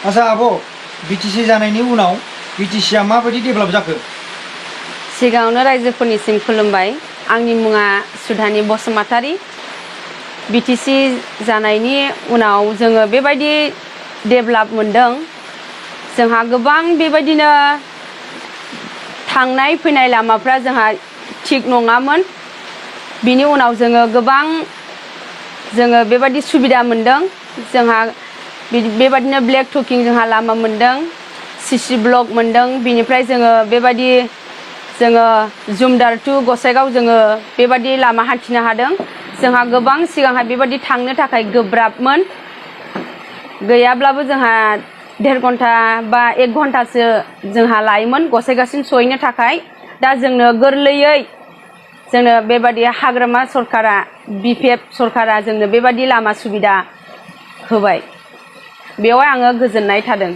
आसा आब' बिटिसि जानायनि उनाव बिटिसिआ माबायदि डेभेलप जाखो? सिगाङावनो रायजोफोरनिसिम खुलुमबाय। आंनि मुङा सुधानि बसुमतारी। बिटिसि जानायनि उनाव जोङो बेबायदि डेभेलप मोनदों। जोंहा गोबां बेबायदिनो थांनाय फैनाय लामाफ्रा जोंहा थिग नङामोन। बिनि उनाव जोङो गोबां बेबायदि सुबिदा मोनदों। जोंहा बेबायदिनो ब्लेक टकिं जोंहा लामा मोनदों, सिसि ब्लक मोनदों। बिनिफ्राय जोङो बेबायदि जुमदार टु गसाइगाव जोङो बेबायदि लामा हान्थिनो हादों। जोंहा गोबां सिगांहाय बेबायदि थांनो थाखाय गोब्राबमोन। गैयाब्लाबो जोंहा 1.5 घन्टा बा 1 घन्टासो जोंहा लायोमोन गसाइगावसिम सहैनो थाखाय। दा जोंनो गोरलैयै बेबायदि हाग्रामा सरकारा BPF सरकारा जोंनो बेबायदि लामा सुबिदा होबाय। बेवहाय आङो गोजोननाय थादों।